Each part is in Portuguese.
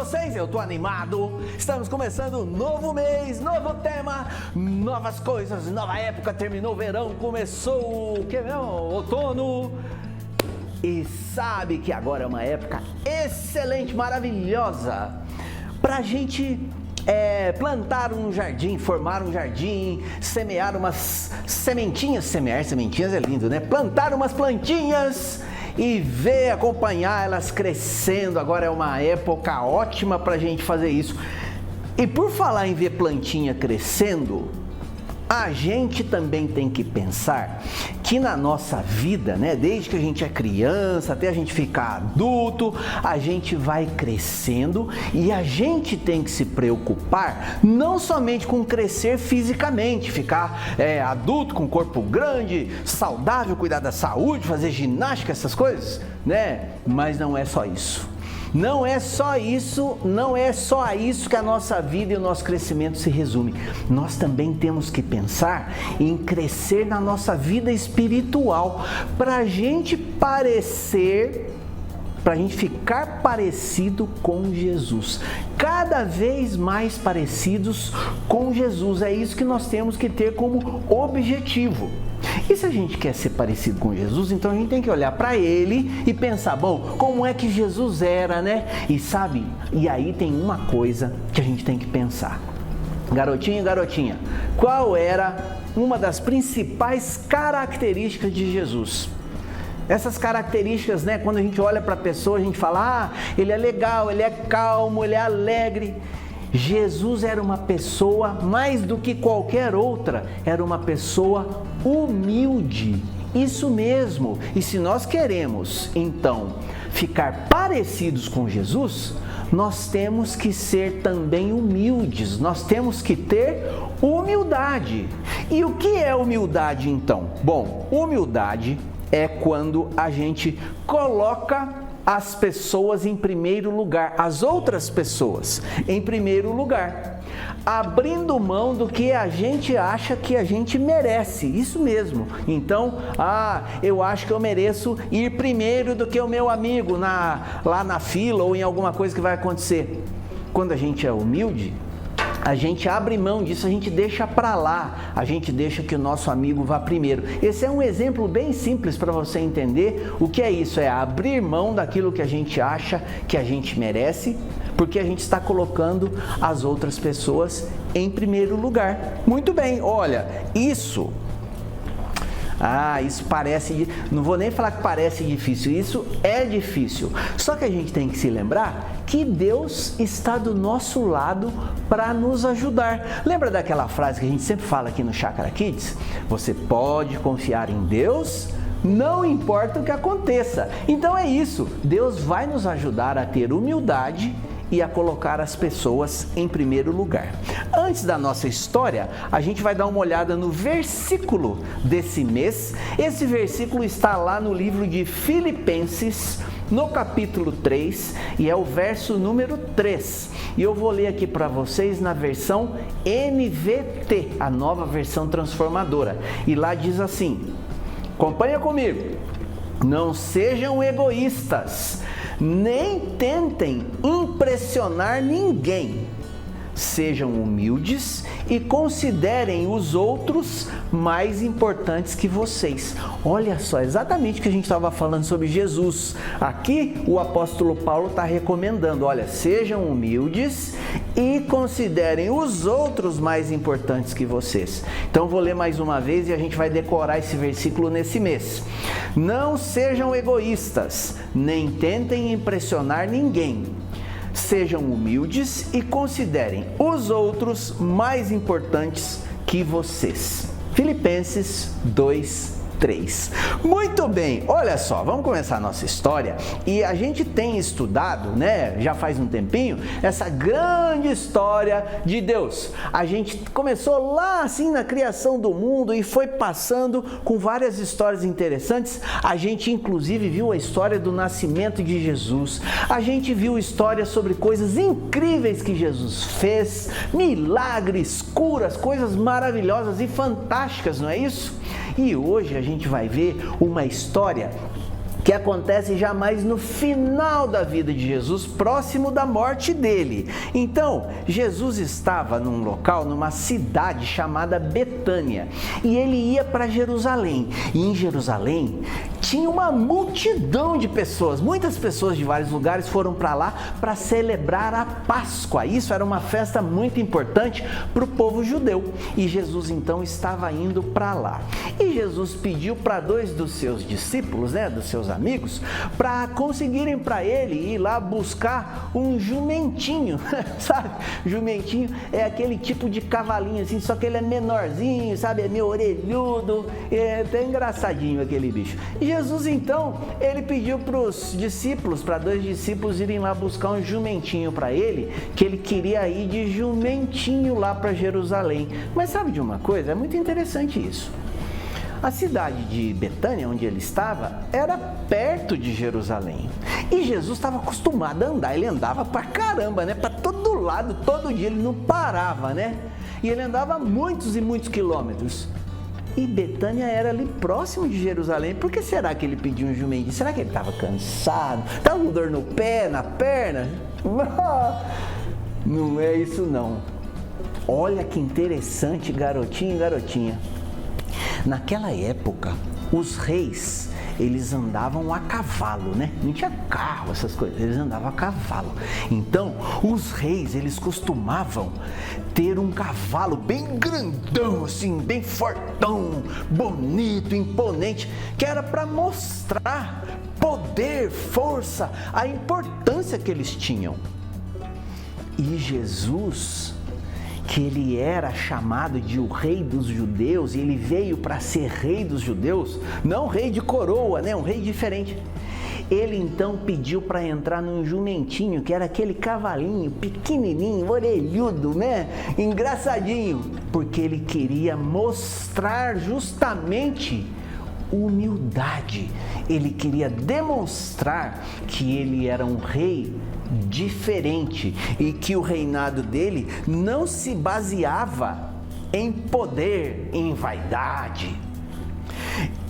vocês? Eu tô animado. Estamos começando um novo mês, novo tema, novas coisas, nova época. Terminou o verão, começou o que mesmo? Outono. E sabe que agora é uma época excelente, maravilhosa pra gente plantar um jardim, formar um jardim, semear umas sementinhas. Semear sementinhas é lindo, né? Plantar umas plantinhas e ver, acompanhar elas crescendo. Agora é uma época ótima para a gente fazer isso. E por falar em ver plantinha crescendo, a gente também tem que pensar que na nossa vida, né, desde que a gente é criança até a gente ficar adulto, a gente vai crescendo e a gente tem que se preocupar não somente com crescer fisicamente, ficar adulto com corpo grande, saudável, cuidar da saúde, fazer ginástica, essas coisas, né? Mas não é só isso. Não é só isso que a nossa vida e o nosso crescimento se resume. Nós também temos que pensar em crescer na nossa vida espiritual, para a gente ficar parecido com Jesus. Cada vez mais parecidos com Jesus. É isso que nós temos que ter como objetivo. E se a gente quer ser parecido com Jesus, então a gente tem que olhar para ele e pensar, bom, como é que Jesus era, né? E sabe, e aí tem uma coisa que a gente tem que pensar. Garotinho e garotinha, qual era uma das principais características de Jesus? Essas características, né, quando a gente olha para a pessoa, a gente fala, ele é legal, ele é calmo, ele é alegre. Jesus era uma pessoa, mais do que qualquer outra, era uma pessoa humilde. Isso mesmo. E se nós queremos, então, ficar parecidos com Jesus, nós temos que ser também humildes. Nós temos que ter humildade. E o que é humildade, então? Bom, humildade é quando a gente coloca as pessoas em primeiro lugar, as outras pessoas em primeiro lugar, abrindo mão do que a gente acha que a gente merece, isso mesmo. Então, eu acho que eu mereço ir primeiro do que o meu amigo lá na fila ou em alguma coisa que vai acontecer. Quando a gente é humilde, a gente abre mão disso, a gente deixa para lá, a gente deixa que o nosso amigo vá primeiro. Esse é um exemplo bem simples para você entender o que é isso, é abrir mão daquilo que a gente acha que a gente merece, porque a gente está colocando as outras pessoas em primeiro lugar. Muito bem, olha, isso parece, não vou nem falar que parece difícil, isso é difícil. Só que a gente tem que se lembrar que Deus está do nosso lado para nos ajudar. Lembra daquela frase que a gente sempre fala aqui no Chácara Kids? Você pode confiar em Deus, não importa o que aconteça. Então é isso, Deus vai nos ajudar a ter humildade e a colocar as pessoas em primeiro lugar. Antes da nossa história, a gente vai dar uma olhada no versículo desse mês. Esse versículo está lá no livro de Filipenses, no capítulo 3, e é o verso número 3. E eu vou ler aqui para vocês na versão NVT, a nova versão transformadora. E lá diz assim, acompanha comigo: não sejam egoístas, nem tentem impressionar ninguém. Sejam humildes e considerem os outros mais importantes que vocês. Olha só, exatamente o que a gente estava falando sobre Jesus. Aqui o apóstolo Paulo está recomendando, olha, sejam humildes e considerem os outros mais importantes que vocês. Então vou ler mais uma vez e a gente vai decorar esse versículo nesse mês. Não sejam egoístas, nem tentem impressionar ninguém. Sejam humildes e considerem os outros mais importantes que vocês. Filipenses 2, 3. Muito bem, olha só, vamos começar a nossa história. E a gente tem estudado, né, já faz um tempinho, essa grande história de Deus. A gente começou lá assim na criação do mundo e foi passando com várias histórias interessantes. A gente inclusive viu a história do nascimento de Jesus. A gente viu histórias sobre coisas incríveis que Jesus fez, milagres, curas, coisas maravilhosas e fantásticas, não é isso? E hoje a gente vai ver uma história que acontece já mais no final da vida de Jesus, próximo da morte dele. Então, Jesus estava num local, numa cidade chamada Betânia, e ele ia para Jerusalém. E em Jerusalém tinha uma multidão de pessoas, muitas pessoas de vários lugares foram para lá para celebrar a Páscoa. Isso era uma festa muito importante para o povo judeu. E Jesus então estava indo para lá. E Jesus pediu para 2 dos seus discípulos, dos seus amigos, para conseguirem para ele ir lá buscar um jumentinho, sabe? Jumentinho é aquele tipo de cavalinho assim, só que ele é menorzinho, sabe? É meio orelhudo, é até engraçadinho aquele bicho. E Jesus então, ele pediu para os discípulos, para 2 discípulos irem lá buscar um jumentinho para ele, que ele queria ir de jumentinho lá para Jerusalém. Mas sabe de uma coisa? É muito interessante isso. A cidade de Betânia, onde ele estava, era perto de Jerusalém. E Jesus estava acostumado a andar, ele andava pra caramba, para todo lado, todo dia, ele não parava, E ele andava muitos e muitos quilômetros. E Betânia era ali próximo de Jerusalém. Por que será que ele pediu um jumentinho? Será que ele estava cansado? Estava com dor no pé, na perna? Não é isso não. Olha que interessante, garotinho e garotinha. Naquela época, os reis, eles andavam a cavalo, Não tinha carro, essas coisas, eles andavam a cavalo. Então, os reis, eles costumavam ter um cavalo bem grandão, assim, bem fortão, bonito, imponente, que era para mostrar poder, força, a importância que eles tinham. E Jesus, que ele era chamado de o rei dos judeus, e ele veio para ser rei dos judeus, não rei de coroa, um rei diferente. Ele então pediu para entrar num jumentinho, que era aquele cavalinho pequenininho, orelhudo, engraçadinho, porque ele queria mostrar justamente humildade. Ele queria demonstrar que ele era um rei diferente e que o reinado dele não se baseava em poder, em vaidade.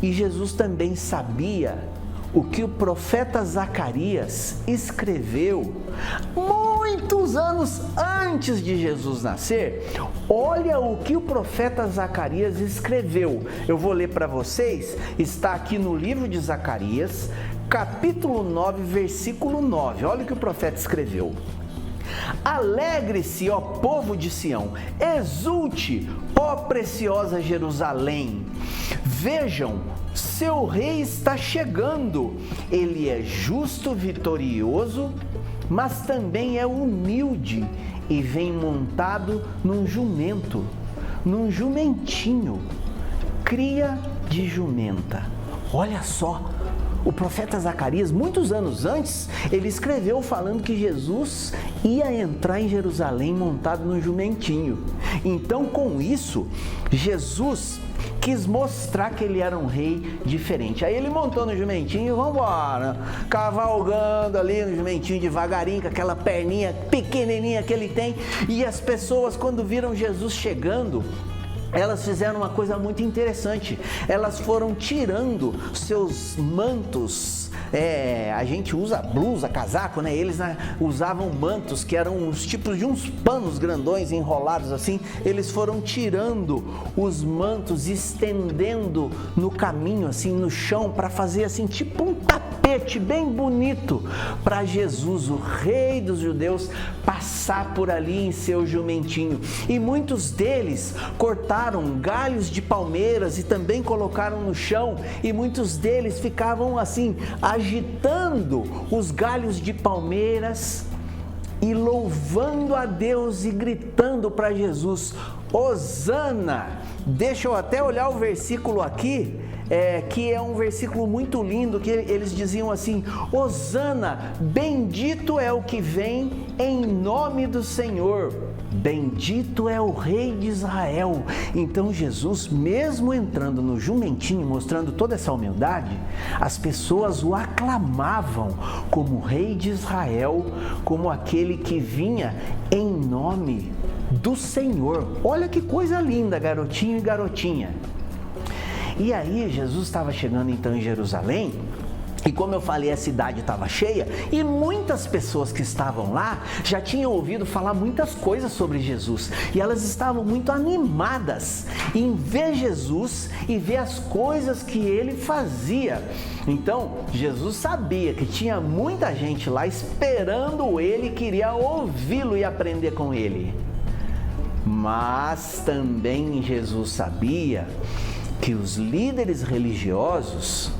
E Jesus também sabia o que o profeta Zacarias escreveu muitos anos antes de Jesus nascer. Olha o que o profeta Zacarias escreveu. Eu vou ler para vocês, está aqui no livro de Zacarias, capítulo 9, versículo 9. Olha o que o profeta escreveu. Alegre-se, ó povo de Sião, exulte, ó preciosa Jerusalém. Vejam, seu rei está chegando. Ele é justo, vitorioso, mas também é humilde e vem montado num jumento, num jumentinho, cria de jumenta. Olha só, o profeta Zacarias, muitos anos antes, ele escreveu falando que Jesus ia entrar em Jerusalém montado num jumentinho. Então, com isso, Jesus quis mostrar que ele era um rei diferente. Aí ele montou no jumentinho, vamos embora, cavalgando ali no jumentinho devagarinho, com aquela perninha pequenininha que ele tem. E as pessoas, quando viram Jesus chegando, elas fizeram uma coisa muito interessante. Elas foram tirando seus mantos. A gente usa blusa, casaco, Eles usavam mantos que eram os tipos de uns panos grandões enrolados assim. Eles foram tirando os mantos, estendendo no caminho, assim, no chão, para fazer assim, tipo um tapete bem bonito para Jesus, o rei dos judeus, passar por ali em seu jumentinho. E muitos deles cortaram galhos de palmeiras e também colocaram no chão, e muitos deles ficavam assim, agitando os galhos de palmeiras e louvando a Deus e gritando para Jesus, Hosana. Deixa eu até olhar o versículo aqui, que é um versículo muito lindo, que eles diziam assim, Hosana, bendito é o que vem em nome do Senhor, bendito é o rei de Israel. Então Jesus, mesmo entrando no jumentinho, mostrando toda essa humildade, as pessoas o aclamavam como rei de Israel, como aquele que vinha em nome do Senhor. Olha que coisa linda, garotinho e garotinha. E aí Jesus estava chegando então em Jerusalém, E como eu falei, a cidade estava cheia e muitas pessoas que estavam lá já tinham ouvido falar muitas coisas sobre Jesus. E elas estavam muito animadas em ver Jesus e ver as coisas que ele fazia. Então, Jesus sabia que tinha muita gente lá esperando ele, queria ouvi-lo e aprender com ele. Mas também Jesus sabia que os líderes religiosos,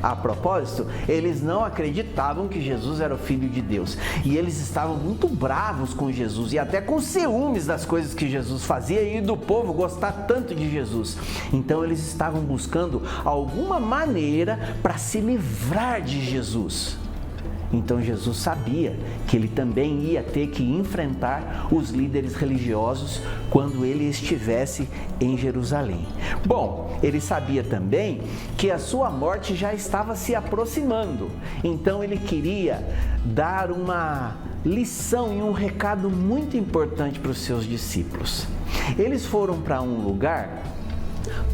a propósito, eles não acreditavam que Jesus era o Filho de Deus. E eles estavam muito bravos com Jesus e até com ciúmes das coisas que Jesus fazia e do povo gostar tanto de Jesus. Então eles estavam buscando alguma maneira para se livrar de Jesus. Então Jesus sabia que ele também ia ter que enfrentar os líderes religiosos quando ele estivesse em Jerusalém. Bom, ele sabia também que a sua morte já estava se aproximando. Então ele queria dar uma lição e um recado muito importante para os seus discípulos. Eles foram para um lugar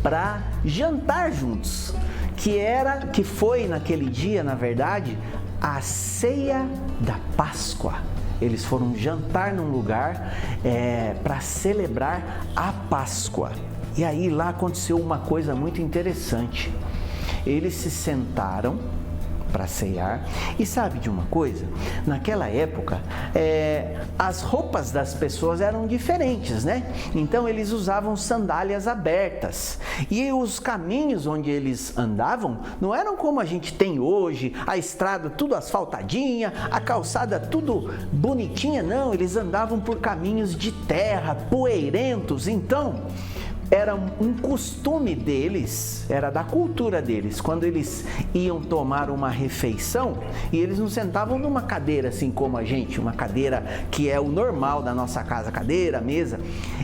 para jantar juntos, que foi naquele dia, na verdade, a ceia da Páscoa. Eles foram jantar num lugar para celebrar a Páscoa. E aí lá aconteceu uma coisa muito interessante. Eles se sentaram para ceiar. E sabe de uma coisa? Naquela época, as roupas das pessoas eram diferentes, né? Então eles usavam sandálias abertas. E os caminhos onde eles andavam não eram como a gente tem hoje, a estrada tudo asfaltadinha, a calçada tudo bonitinha, não. Eles andavam por caminhos de terra, poeirentos. Então, era um costume deles, era da cultura deles, quando eles iam tomar uma refeição, e eles não sentavam numa cadeira assim como a gente, uma cadeira que é o normal da nossa casa, cadeira, mesa,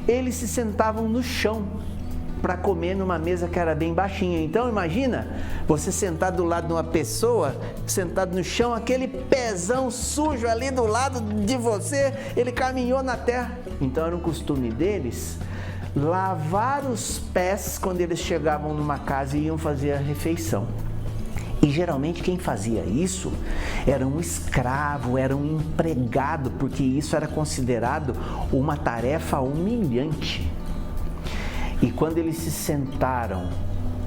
eles se sentavam no chão para comer numa mesa que era bem baixinha. Então imagina você sentado do lado de uma pessoa, sentado no chão, aquele pezão sujo ali do lado de você, ele caminhou na terra. Então era um costume deles lavar os pés quando eles chegavam numa casa e iam fazer a refeição. E geralmente quem fazia isso era um escravo, era um empregado, porque isso era considerado uma tarefa humilhante. E quando eles se sentaram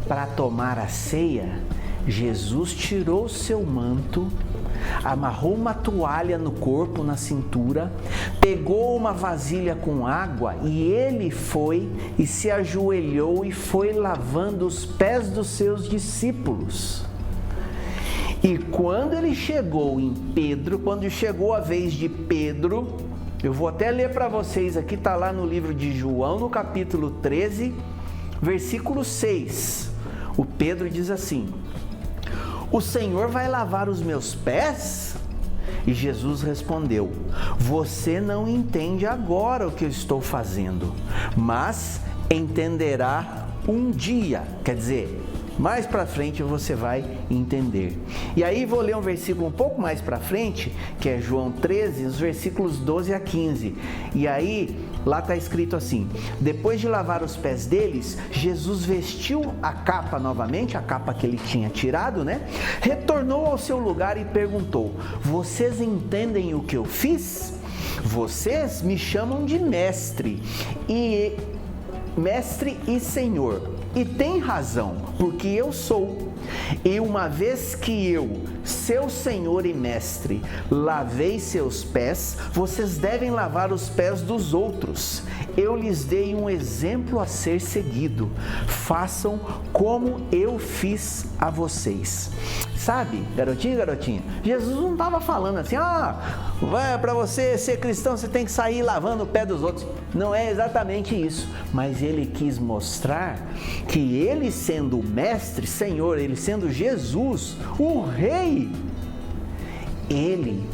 para tomar a ceia, Jesus tirou seu manto, amarrou uma toalha no corpo, na cintura, pegou uma vasilha com água e ele foi e se ajoelhou e foi lavando os pés dos seus discípulos. E quando ele chegou em Pedro, quando chegou a vez de Pedro, eu vou até ler para vocês aqui, está lá no livro de João, no capítulo 13, versículo 6. O Pedro diz assim: "O Senhor vai lavar os meus pés?" E Jesus respondeu: "Você não entende agora o que eu estou fazendo, mas entenderá um dia." Quer dizer, mais para frente você vai entender. E aí vou ler um versículo um pouco mais para frente, que é João 13, os versículos 12 a 15. E aí lá está escrito assim: depois de lavar os pés deles, Jesus vestiu a capa novamente, a capa que ele tinha tirado, né? Retornou ao seu lugar e perguntou: "Vocês entendem o que eu fiz? Vocês me chamam de mestre e Senhor. E tem razão, porque eu sou. E uma vez que eu, seu Senhor e Mestre, lavei seus pés, vocês devem lavar os pés dos outros. Eu lhes dei um exemplo a ser seguido. Façam como eu fiz a vocês." Sabe, garotinho e garotinha, Jesus não estava falando assim: para você ser cristão você tem que sair lavando o pé dos outros. Não é exatamente isso, mas ele quis mostrar que ele sendo o mestre, Senhor, ele sendo Jesus, o rei, ele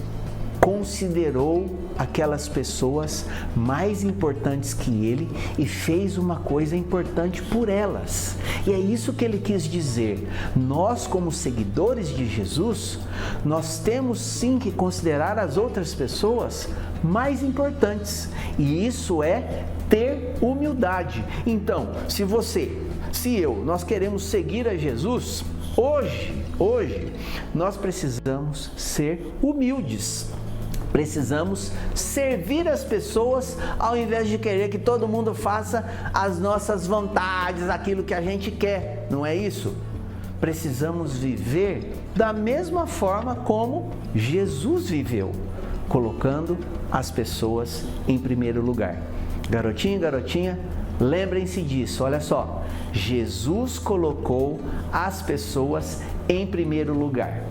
considerou aquelas pessoas mais importantes que ele e fez uma coisa importante por elas. E é isso que ele quis dizer. Nós, como seguidores de Jesus, nós temos sim que considerar as outras pessoas mais importantes. E isso é ter humildade. Então, se nós queremos seguir a Jesus, Hoje, nós precisamos ser humildes. Precisamos servir as pessoas ao invés de querer que todo mundo faça as nossas vontades, aquilo que a gente quer, não é isso? Precisamos viver da mesma forma como Jesus viveu, colocando as pessoas em primeiro lugar. Garotinho e garotinha, lembrem-se disso, olha só, Jesus colocou as pessoas em primeiro lugar.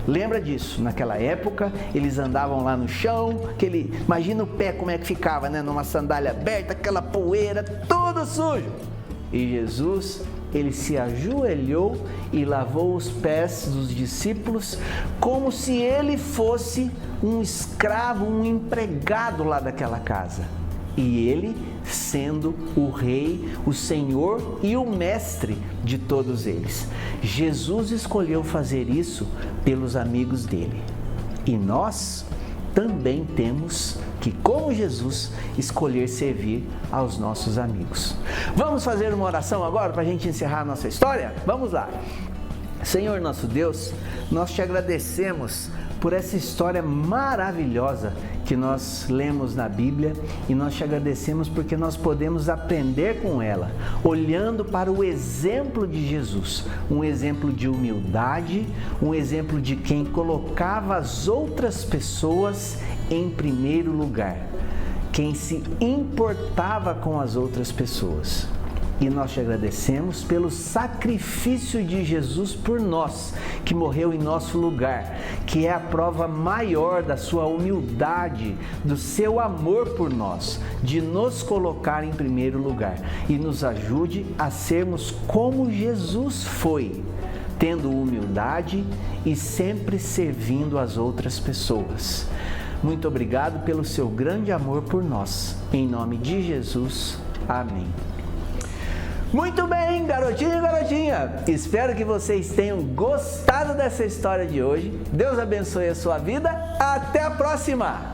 Lembra disso, naquela época eles andavam lá no chão, imagina o pé como é que ficava, né? Numa sandália aberta, aquela poeira, tudo sujo. E Jesus, ele se ajoelhou e lavou os pés dos discípulos como se ele fosse um escravo, um empregado lá daquela casa. E ele sendo o rei, o senhor e o mestre de todos eles. Jesus escolheu fazer isso pelos amigos dele. E nós também temos que, como Jesus, escolher servir aos nossos amigos. Vamos fazer uma oração agora para a gente encerrar a nossa história? Vamos lá. Senhor nosso Deus, nós te agradecemos por essa história maravilhosa que nós lemos na Bíblia e nós te agradecemos porque nós podemos aprender com ela, olhando para o exemplo de Jesus, um exemplo de humildade, um exemplo de quem colocava as outras pessoas em primeiro lugar, quem se importava com as outras pessoas. E nós te agradecemos pelo sacrifício de Jesus por nós, que morreu em nosso lugar, que é a prova maior da sua humildade, do seu amor por nós, de nos colocar em primeiro lugar. E nos ajude a sermos como Jesus foi, tendo humildade e sempre servindo as outras pessoas. Muito obrigado pelo seu grande amor por nós. Em nome de Jesus, amém. Muito bem, garotinho e garotinha, espero que vocês tenham gostado dessa história de hoje. Deus abençoe a sua vida, até a próxima!